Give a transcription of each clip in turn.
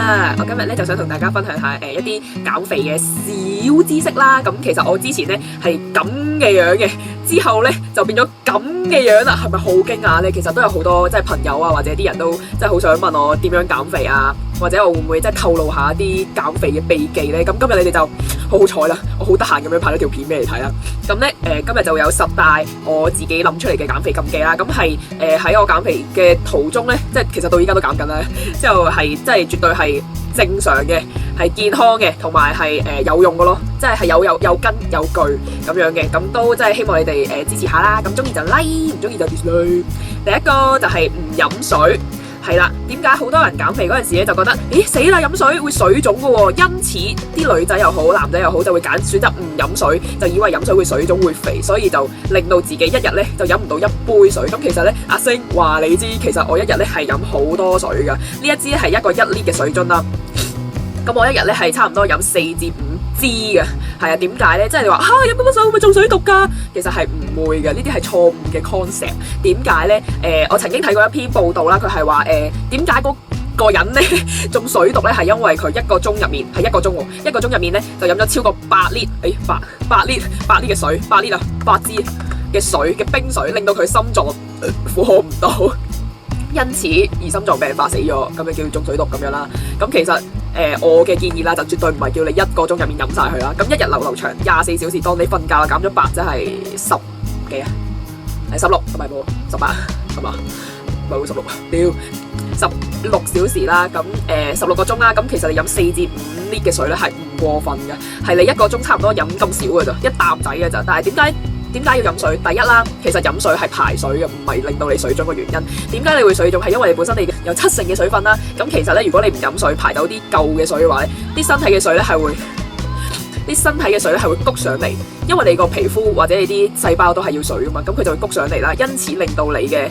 啦！我今日咧就想同大家分享下一啲減肥嘅小知識啦。咁其實我之前咧係咁嘅樣嘅，之後咧就變咗咁嘅樣啦，係咪好驚訝咧？其實都有好多即係朋友啊，或者啲人都即係好想問我點樣減肥啊，或者我會唔會即係透露下啲減肥嘅秘技咧？咁今日你哋就好好彩啦，我好得閒咁樣拍咗條片俾你睇啦。咁咧今日就有10大我自己諗出嚟嘅減肥禁忌啦。咁係喺我減肥嘅途中咧，即係其實到依家都減緊啦。之後係即係絕對係正常嘅，係健康嘅，同埋係有用嘅咯，即係有根有據咁樣嘅。咁都即係希望你哋支持下啦。咁中意就 like， 唔中意就 dislike。第一個就係唔飲水。係啦，點解好多人減肥嗰陣時咧就覺得，咦死啦飲水會水腫嘅喎，因此啲女仔又好，男仔又好就會選擇唔飲水，就以為飲水會水腫會肥，所以就令到自己一日咧就飲唔到1杯水。咁其實咧，阿星話你知，其實我一日咧係飲好多水噶，呢一支係一個1 lit 嘅水樽啦。咁我一日咧係差唔多飲4至5支嘅，係啊，點解咧？即係你話飲咁多水會唔會中水毒㗎？其實係唔會嘅，呢啲係錯誤嘅 concept。點解咧？我曾經睇過一篇報道啦，佢係話點解嗰個人咧中水毒咧係因為佢1個鐘入面係1個鐘喎，1個鐘入面咧就飲咗超過8 lit，8 lit 嘅水，8 lit 啊，8支嘅水嘅冰水，令到佢心臟負荷唔到，因此而心臟病發死咗，咁就叫中水毒咁樣啦。咁其實我嘅建議啦，就絕對唔係叫你1個鐘入面飲晒佢啦。咁一日流長24小時，當你瞓覺啦減咗8，即係10幾啊？係16，唔係冇18，係嘛？唔係16，16小時啦。咁16個鐘啦。咁其實你飲4至5 lit 嘅水咧係唔過分嘅，係你1個鐘差唔多飲咁少嘅咋，一啖仔嘅咋。但係點解要飲水？第一啦，其實飲水係排水嘅，唔係令到你水腫嘅原因。點解你會水腫？係因為你本身你有70%嘅水分啦。咁其實咧，如果你唔飲水，排到啲舊嘅水嘅話咧，啲身體嘅水咧係會谷上嚟，因為你個皮膚或者你啲細胞都係要水噶嘛，咁佢就會谷上嚟啦，因此令到你嘅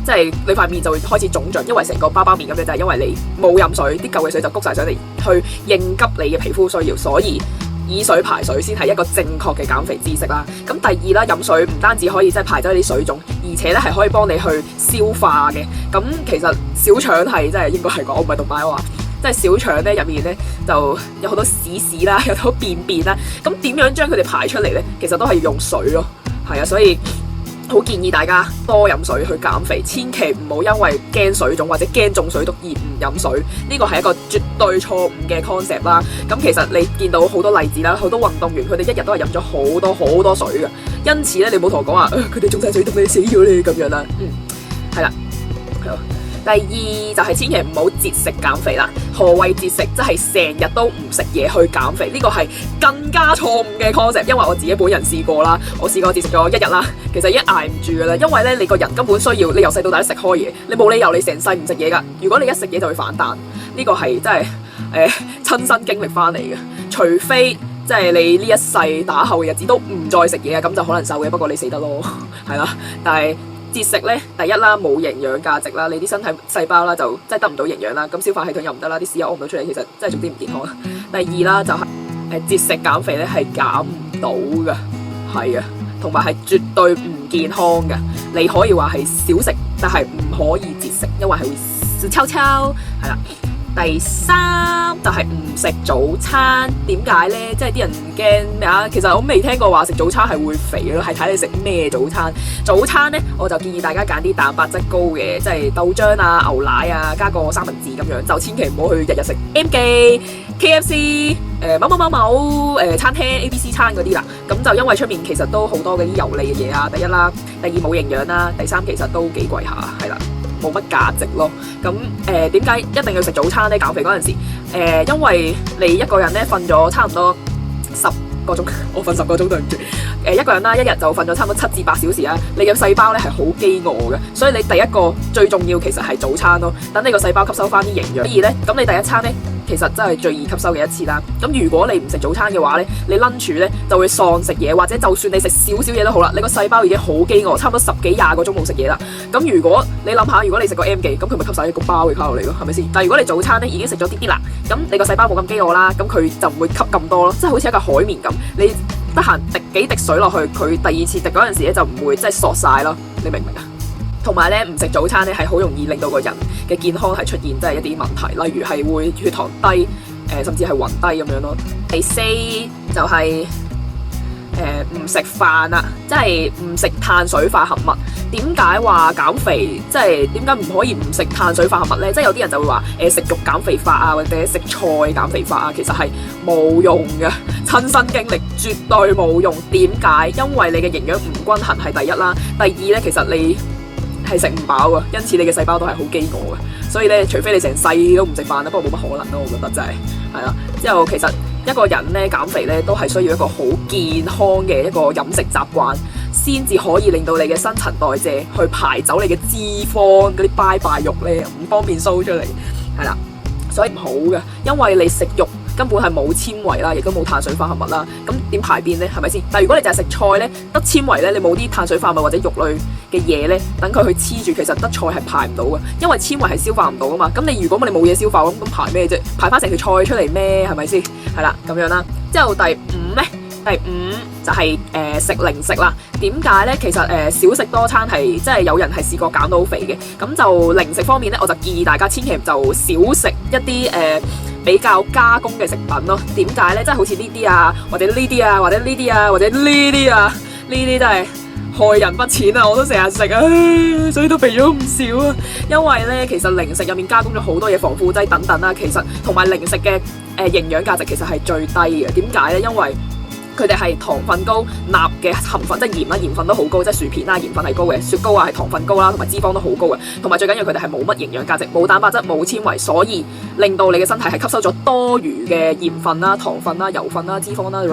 即係你塊面就會開始腫脹，因為成個包面咁樣，就係因為你冇飲水，啲舊嘅水就谷晒上嚟去應急你嘅皮膚需要，所以以水排水先係一個正確嘅減肥知識啦。咁第二啦，飲水唔單止可以即係排走你啲水腫，而且咧係可以幫你去消化嘅。咁其實小腸係即係應該係講，我唔係讀擺話，即係小腸咧入面咧就有好多屎啦，有好多便啦。咁點樣將佢哋排出嚟咧？其實都係要用水咯。係啊，所以好建議大家多飲水去減肥，千祈唔好因為驚水腫或者驚中水毒而唔飲水，呢個係一個絕對錯誤嘅 concept 啦。咁其實你見到好多例子啦，好多運動員佢哋一日都係飲咗好多水嘅，因此咧你冇同我講話佢哋中晒水毒你死咗你咁樣啦。係啦。第二就係千祈唔好節食減肥啦。何謂節食？即係成日都唔食嘢去減肥，呢個係更加錯誤嘅 concept。因為我自己本人試過啦，我試過節食咗1日啦，其實已經捱唔住噶啦。因為咧你個人根本需要，你由細到大都食開嘢，你冇理由你成世唔食嘢噶。如果你一食嘢就會反彈，呢個係真係親身經歷翻嚟嘅。除非即係你呢一世打後嘅日子都唔再食嘢啊，咁就可能瘦嘅。不過你死得咯，係啦。但係節食咧，第一啦冇營養價值啦，你啲身體細胞啦就真係得唔到營養啦，咁消化系統又唔得啦，啲屎又屙唔到出嚟，其實真係總之唔健康啦。第二啦就係節食減肥咧係減唔到㗎，係啊，同埋係絕對唔健康㗎。你可以話係少食，但係唔可以節食，因為係會少抽抽，係啦。第三就係唔食早餐，點解呢？即係啲人驚咩啊？其實我未聽過話食早餐係會肥咯，係睇你食咩早餐。早餐呢，我就建議大家揀啲蛋白質高嘅，即係豆漿啊、牛奶啊，加個三文治咁樣，就千祈唔好去日日食 M 記、KFC、某餐廳 ABC 餐嗰啲啦。咁就因為出面其實都好多嗰啲油膩嘅嘢啊。第一啦，第二冇營養啦，第三其實都幾貴下，係啦。冇乜價值咯。咁點解一定要食早餐咧？減肥嗰陣時，因為你一個人咧瞓咗差唔多10個鐘，我瞓10個鐘對唔住。一個人啦，一日就瞓咗差唔多7至8小時啦。你嘅細胞咧係好飢餓嘅，所以你第一個最重要其實係早餐咯。等你個細胞吸收翻啲營養。第二咧，咁你第一餐咧其實真係最易吸收嘅一次啦。咁如果你唔食早餐嘅話咧，你 lunch 咧就會喪食嘢，或者就算你食少少嘢都好啦，你個細胞已經好飢餓，差唔多10幾20個鐘冇食嘢啦。咁如果你諗下，如果你食個 M 記，咁佢咪吸晒一個包嘅卡路里咯，係咪先？但係如果你早餐咧已經食咗啲啲啦，咁你個細胞冇咁飢餓啦，咁佢就唔會吸咁多咯，即係好似一個海綿咁，你得閒滴幾滴水落去，佢第二次滴嗰陣時咧就唔會即係索晒咯，你明唔明啊？同埋咧唔食早餐咧係好容易令到個人嘅健康係出現即係一啲問題，例如係會血糖低，甚至係暈低咁樣咯。第四就係唔食飯啦，即係唔食碳水化合物。點解話減肥？即係點解唔可以唔食碳水化合物呢？即係有啲人就會話食肉減肥法啊，或者食菜減肥法啊，其實係冇用嘅。親身經歷絕對冇用。點解？因為你嘅營養唔均衡係第一啦，第二呢，其實你係食唔飽嘅，因此你嘅細胞都係好飢餓嘅。所以咧，除非你成世都唔食飯啦，不過冇乜可能咯，我覺得真係啦。之後其實一個人咧減肥咧都係需要一個好健康嘅一個飲食習慣，先至可以令到你嘅新陳代謝去排走你嘅脂肪嗰啲拜拜肉咧，唔方便 show 出嚟，係啦，所以唔好嘅，因為你食肉根本係冇纖維啦，亦都冇碳水化合物啦，咁點排便呢？係咪先？但係如果你淨係食菜咧，得纖維咧，你冇啲碳水化合物或者肉類嘅嘢咧，等佢去黐住，其實得菜係排唔到嘅，因為纖維係消化唔到噶嘛。咁你如果你冇嘢消化，咁排咩啫？排翻成條菜出嚟咩？係咪先？係啦，咁樣啦。之後第五就係食零食啦。點解呢？其實少食多餐係即係有人係試過減到好肥嘅。咁就零食方面呢，我就建議大家千祈就少食一啲比較加工嘅食品咯。點解呢？即係好似呢啲啊，或者呢啲啊，或者呢啲啊，或者呢啲啊，呢啲都係害人不淺啊！我都成日食啊，所以都肥咗唔少啊。因為呢，其實零食入面加工咗好多嘢，防腐劑等等啦。其實同埋零食嘅營養價值其實係最低嘅。點解呢？因為佢哋係糖分高、鈉嘅含分，即係鹽啦，鹽分都好高，即係薯片啦，鹽分係高嘅，雪糕啊係糖分高啦，同埋脂肪都好高嘅，同埋最緊要佢哋係冇乜營養價值，冇蛋白質、冇纖維，所以令到你嘅身體係吸收咗多餘嘅鹽分啦、糖分啦、油分啦、脂肪啦，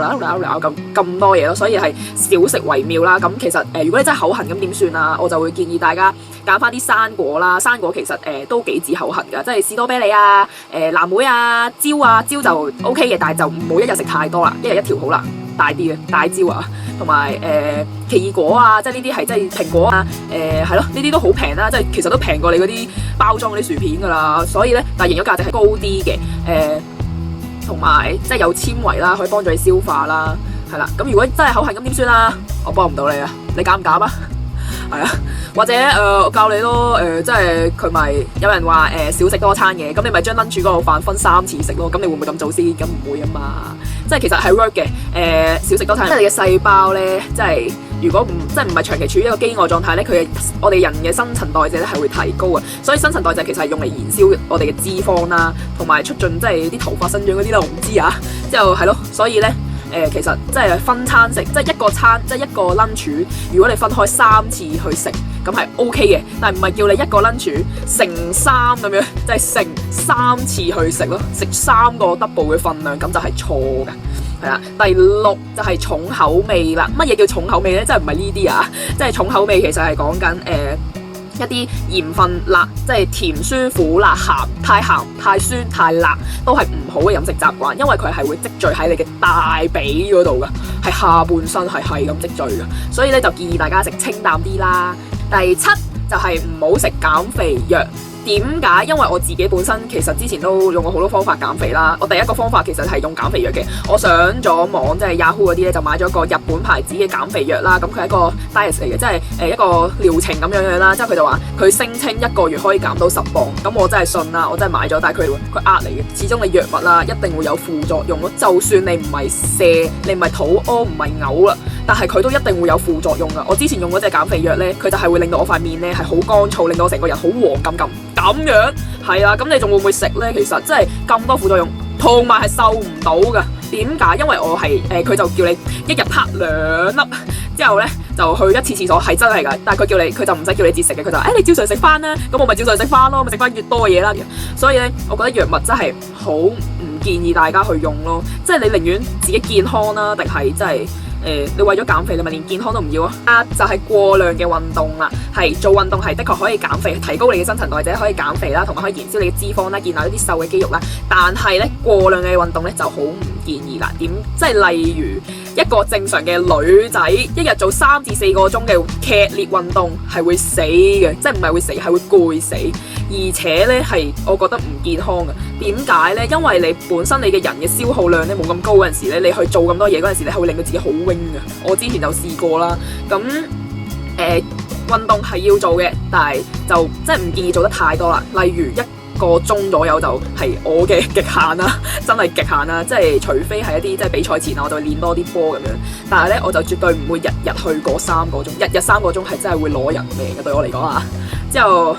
咁多嘢咯，所以係少食為妙啦。咁其實如果你真係口痕咁點算啊？我就會建議大家揀翻啲生果啦，生果其實都幾止口痕㗎，即係士多啤梨啊、藍莓啊、蕉就 OK 嘅，但係就唔好一日食太多啦，一日一條好啦。大啲嘅大蕉啊，同埋奇異果啊，即係呢啲係即係蘋果啊，係咯，呢啲都好平啦，即係其實都平過你嗰啲包裝嗰啲薯片噶啦，所以咧，但係營養價值係高啲嘅，同埋即係有纖維啦，可以幫助你消化啦，係啦。咁如果真係口痕咁點算啊？我幫唔到你啊，你減唔減啊？係啊，或者我教你咯，即係佢咪有人話少食多餐嘅，咁你咪將 lunch 嗰個飯分3次食咯，咁你會唔會咁做先？咁唔會啊嘛，即係其實係 work 嘅，少食多餐，即係你嘅細胞咧，即係如果唔係長期處於一個飢餓狀態咧，我哋人嘅新陳代謝咧係會提高嘅，所以新陳代謝其實係用嚟燃燒我哋嘅脂肪啦，同埋促進即係啲頭髮生長嗰啲啦，我唔知啊，之後係咯，所以咧。其實即係分餐食，即係一個餐，即係一個 lunch。如果你分開3次去食，咁係 OK 嘅。但係唔係叫你一個 lunch 乘3咁樣，即係乘3次去食咯，食3個 double 嘅份量，咁就係錯嘅。係啦，第6就係重口味啦。乜嘢叫重口味咧？即係唔係呢啲啊？即係重口味其實係講緊一啲鹽分辣，即係甜酸苦辣鹹，太鹹太酸太辣都係唔好嘅飲食習慣，因為佢係會積聚喺你嘅大髀嗰度噶，係下半身係咁積聚噶，所以咧就建議大家食清淡啲啦。第7就係唔好食減肥藥。點解？因為我自己本身其實之前都用過好多方法減肥啦。我第一個方法其實係用減肥藥嘅。我上咗網，即係 Yahoo 嗰啲咧，就買咗個日本牌子嘅減肥藥啦。咁佢係一個 diet 嚟嘅，即係一個療程咁樣啦。之後佢就話佢聲稱1個月可以減到10磅。咁我真係信啦，我真係買咗。但係佢呃你嘅，始終你藥物啦一定會有副作用咯。就算你唔係瀉，你唔係肚屙，唔係嘔啦，但係佢都一定會有副作用噶。我之前用嗰隻減肥藥咧，佢就係會令到我塊面咧係好乾燥，令到我成個人好黃咁樣係啦，咁你仲會唔會食呢？其實真係咁多副作用，同埋係瘦唔到噶。點解？因為我係佢就叫你一日拍2粒，之後呢就去1次廁所，係真係噶。但係佢就唔使叫你節食嘅，佢就你照常食翻啦。咁我咪照常食翻咯，咪食翻越多嘅嘢啦。所以呢，我覺得藥物真係好唔建議大家去用咯。即係你寧願自己健康啦，定係真係？你為咗減肥，你咪連健康都唔要啊！就係過量嘅運動啦，係做運動係的確可以減肥，提高你嘅新陳代謝，可以減肥啦，同埋可以燃燒你嘅脂肪啦，建立一啲瘦嘅肌肉啦。但係咧過量嘅運動咧就好唔建議啦。即係例如一個正常嘅女仔，一日做3至4個鐘嘅劇烈運動係會死嘅，即係唔係會死，係會攰死，而且咧係我覺得唔健康嘅。點解咧？因為你本身你嘅人嘅消耗量咧冇咁高嗰陣時咧，你去做咁多嘢嗰陣時，你係會令到自己好 wing 嘅。我之前就試過啦，咁運動係要做嘅，但係就真係唔建議做得太多啦。例如1個鐘左右就係我嘅極限啦，真係極限啦！即係除非係一啲即係比賽前啊，我就會練多啲波咁樣。但係咧，我就絕對唔會日日去過3個鐘，日日3個鐘係真係會攞人命嘅，對我嚟講啊。之後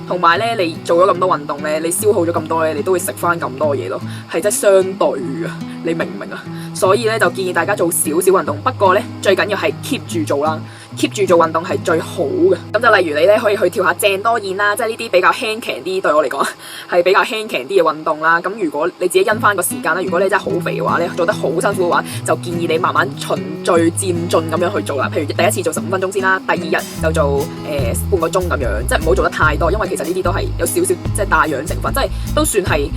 同埋咧，你做咗咁多運動咧，你消耗咗咁多咧，你都會食翻咁多嘢咯，係真係相對啊！你明唔明啊？所以咧就建議大家做少少運動，不過咧最緊要係 keep 住做啦。keep 住做運動係最好嘅，咁就例如你咧可以去跳下鄭多燕啦，即係呢啲比較輕強啲，對我嚟講係比較輕強啲嘅運動啦。咁如果你自己因翻個時間啦，如果你真係好肥嘅話，你做得好辛苦嘅話，就建議你慢慢循序漸進咁樣去做啦。譬如第一次做15分鐘先啦，第2日就做半個鐘咁樣，即係唔好做得太多，因為其實呢啲都係有少少即係帶氧成分，即係都算係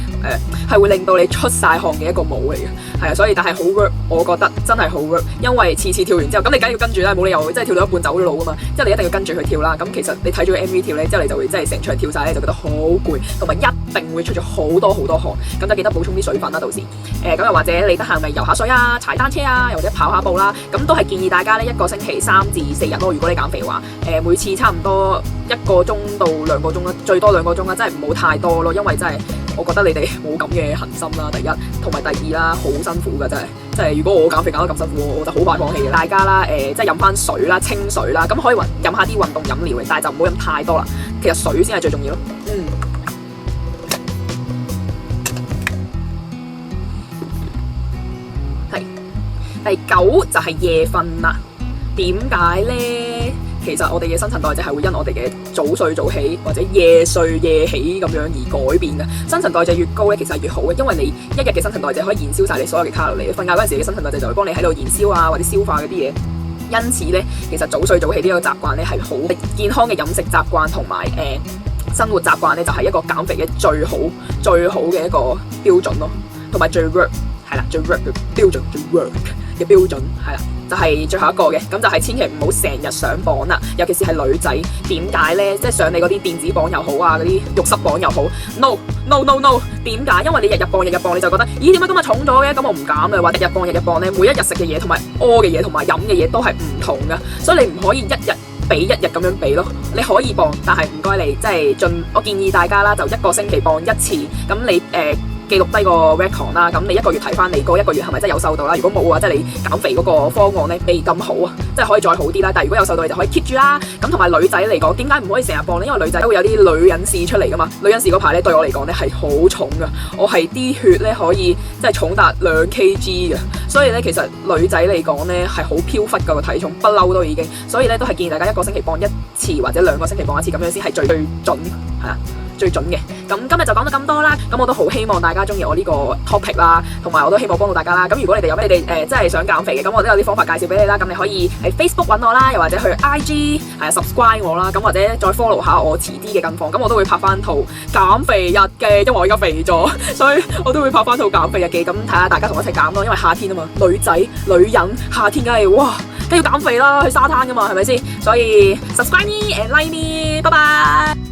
係會令到你出晒汗嘅一個舞嚟嘅，係啊，所以但係好 work， 我覺得真係好 work， 因為次跳完之後，咁你梗係要跟住啦，冇理由即係跳到半走咗路噶嘛，即係你一定要跟住去跳啦。咁其實你睇咗個 MV 跳咧，之後你就會真係成場跳晒咧，就覺得好攰，同埋一定會出咗好多汗。咁就記得補充啲水分啦，到時咁又或者你得閒咪游下水啊、踩單車啊，又或者跑下步啦。咁都係建議大家呢一個星期3至4日咯。如果你減肥嘅話，每次差唔多1個鐘到2個鐘啦，最多2個鐘啦，真係唔好太多咯。因為真係我覺得你哋冇咁嘅恆心啦，第一同埋第二啦，好辛苦噶真係。即係如果我減肥減得咁辛苦，我就好快放棄嘅。大家啦，即係飲翻水啦，清水啦，咁可以飲下啲運動飲料嘅，但係就唔好飲太多啦。其實水先係最重要咯。係第9就係夜瞓啦。點解呢？其實我哋嘅新陳代謝係會因我哋嘅早睡早起或者夜睡夜起咁樣而改變嘅。新陳代謝越高咧，其實係越好嘅，因為你一日嘅新陳代謝可以燃燒晒你所有嘅卡路里。瞓覺嗰陣時嘅新陳代謝就會幫你喺度燃燒啊，或者消化嗰啲嘢。因此咧，其實早睡早起呢個習慣咧係好健康嘅飲食習慣同埋生活習慣咧，就係一個減肥嘅最好嘅一個標準咯，同埋最 work 係啦，最 work 嘅標準，最 work 嘅標準係啦。就係最後一個嘅，咁就係千祈唔好成日上磅啦，尤其是係女仔。點解呢？即係上你嗰啲電子磅又好啊，嗰啲浴室磅又好 ，no。點解？因為你日日磅，你就覺得，咦，點解今日重咗嘅？咁我唔減啦。話日日磅咧，每一日食嘅嘢同埋屙嘅嘢同埋飲嘅嘢都係唔同噶，所以你唔可以一日比一日咁樣比咯。你可以磅，但係唔該你即係我建議大家啦，就1個星期磅1次。咁你記錄低個 record 啦，咁你1個月睇翻你嗰1個月係咪真係有瘦到啦？如果冇嘅話，即係你減肥嗰個方案咧未咁好啊，即係可以再好啲啦。但係如果有瘦到，你就可以 keep 住啦。咁同埋女仔嚟講，點解唔可以成日磅咧？因為女仔都會有啲女人試出嚟噶嘛。女人試嗰排咧對我嚟講咧係好重噶，我係啲血咧可以即係重達2 kg 嘅，所以咧其實女仔嚟講咧係好飄忽噶個體重，不嬲都已經。所以咧都係建議大家1個星期磅1次或者2個星期磅1次，咁樣先係最準係啦。最準嘅。咁今日就講到咁多啦，咁我都好希望大家中意我呢個 topic 啦，同埋我都希望幫到大家啦。咁如果你哋有咩真係想減肥嘅，咁我都有啲方法介紹俾你啦。咁你可以喺 Facebook 揾我啦，又或者去 IG subscribe 我啦，咁或者再 follow 下我遲啲嘅近況。咁我都會拍翻套減肥日記，因為我而家肥咗，所以我都會拍翻套減肥日記。咁睇下大家同我一齊減咯，因為夏天啊嘛，女仔女人夏天梗係要減肥啦，去沙灘噶嘛，係咪先？所以 subscribe me and like me，拜拜。